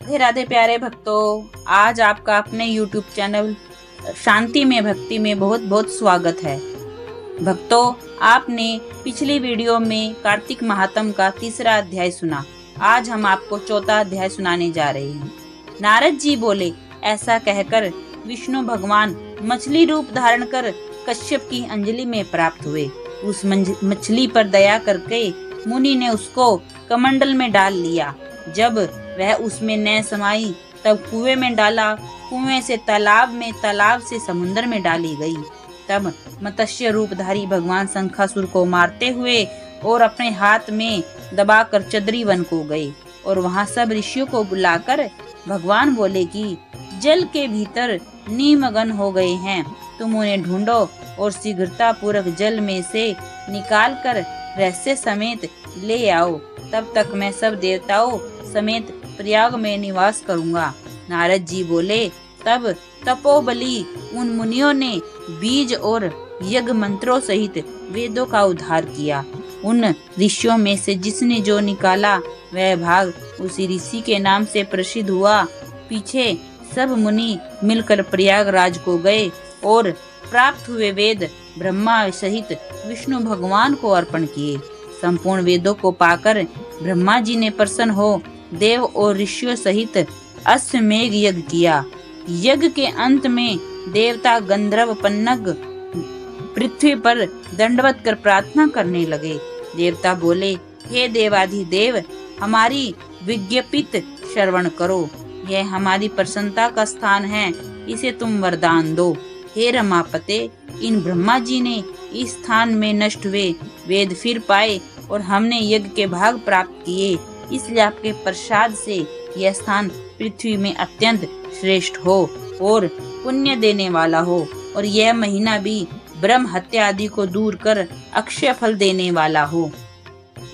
राधे राधे प्यारे भक्तों, आज आपका अपने YouTube चैनल शांति में भक्ति में बहुत बहुत स्वागत है। भक्तों, आपने पिछली वीडियो में कार्तिक महात्म का तीसरा अध्याय सुना। आज हम आपको चौथा अध्याय सुनाने जा रहे हैं। नारद जी बोले, ऐसा कहकर विष्णु भगवान मछली रूप धारण कर कश्यप की अंजलि में प्राप्त हुए। उस मछली पर दया करके मुनि ने उसको कमंडल में डाल लिया। जब वह उसमें न समाई तब कुएं में डाला, कुएं से तालाब में, तालाब से समुद्र में डाली गई। तब मत्स्य रूपधारी भगवान शंखासुर को मारते हुए और अपने हाथ में दबाकर चद्री वन को गए और वहां सब ऋषियों को बुलाकर भगवान बोले कि जल के भीतर निमग्न हो गए हैं, तुम उन्हें ढूंढो और शीघ्रता पूर्वक जल में से निकाल कर रहस्य समेत ले आओ। तब तक मैं सब देवताओं समेत प्रयाग में निवास करूंगा। नारद जी बोले, तब तपोबली उन मुनियों ने बीज और यज्ञ मंत्रों सहित वेदों का उद्धार किया। उन ऋषियों में से जिसने जो निकाला वह भाग उसी ऋषि के नाम से प्रसिद्ध हुआ। पीछे सब मुनि मिलकर प्रयागराज को गए और प्राप्त हुए वेद ब्रह्मा सहित विष्णु भगवान को अर्पण किए। संपूर्ण वेदों को पाकर ब्रह्मा जी ने प्रसन्न हो देव और ऋषियों सहित अश्वमेघ यज्ञ किया। यज्ञ के अंत में देवता गंधर्व पन्नग पृथ्वी पर दंडवत कर प्रार्थना करने लगे। देवता बोले, हे देवाधिदेव, हमारी विज्ञापित श्रवण करो। यह हमारी प्रसन्नता का स्थान है, इसे तुम वरदान दो। हे रमापते, इन ब्रह्मा जी ने इस स्थान में नष्ट हुए वेद फिर पाए और हमने यज्ञ के भाग प्राप्त किए, इसलिए आपके प्रसाद से यह स्थान पृथ्वी में अत्यंत श्रेष्ठ हो और पुण्य देने वाला हो, और यह महीना भी ब्रह्म हत्या आदि को दूर कर अक्षय फल देने वाला हो।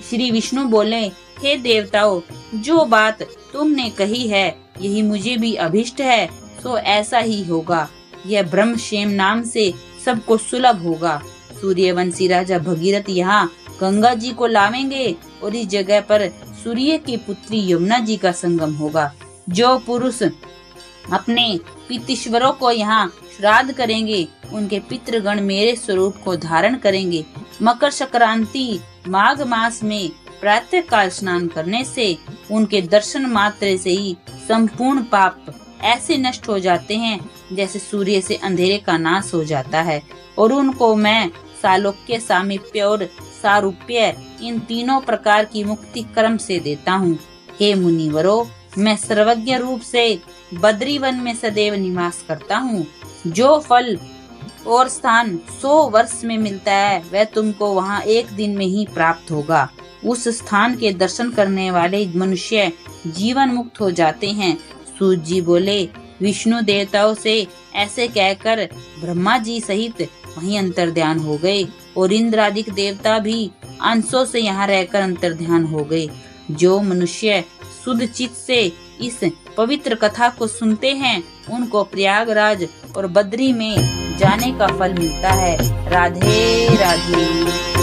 श्री विष्णु बोले, हे देवताओं, जो बात तुमने कही है यही मुझे भी अभिष्ट है, सो ऐसा ही होगा। यह ब्रह्मक्षेम नाम से सबको सुलभ होगा। सूर्यवंशी राजा भगीरथ यहाँ गंगा जी को लावेंगे और इस जगह पर सूर्य की पुत्री यमुना जी का संगम होगा। जो पुरुष अपने पितृश्वरों को यहाँ श्राद्ध करेंगे उनके पितृगण मेरे स्वरूप को धारण करेंगे। मकर संक्रांति माघ मास में प्रातः काल स्नान करने से उनके दर्शन मात्र से ही संपूर्ण पाप ऐसे नष्ट हो जाते हैं जैसे सूर्य से अंधेरे का नाश हो जाता है, और उनको मैं सालोक्य, सामीप्य और सारूप्य इन तीनों प्रकार की मुक्ति क्रम से देता हूँ। हे मुनिवरों, मैं सर्वज्ञ रूप से बद्री वन में सदैव निवास करता हूँ। जो फल और स्थान 100 वर्ष में मिलता है वह तुमको वहाँ एक दिन में ही प्राप्त होगा। उस स्थान के दर्शन करने वाले मनुष्य जीवन मुक्त हो जाते हैं। सूत जी बोले, विष्णु देवताओं से ऐसे कहकर ब्रह्मा जी सहित वहीं अंतर्ध्यान हो गए और इंद्रादिक देवता भी अंशों से यहाँ रहकर अंतर्ध्यान हो गए। जो मनुष्य शुद्ध चित्त से इस पवित्र कथा को सुनते हैं उनको प्रयागराज और बद्री में जाने का फल मिलता है। राधे राधे।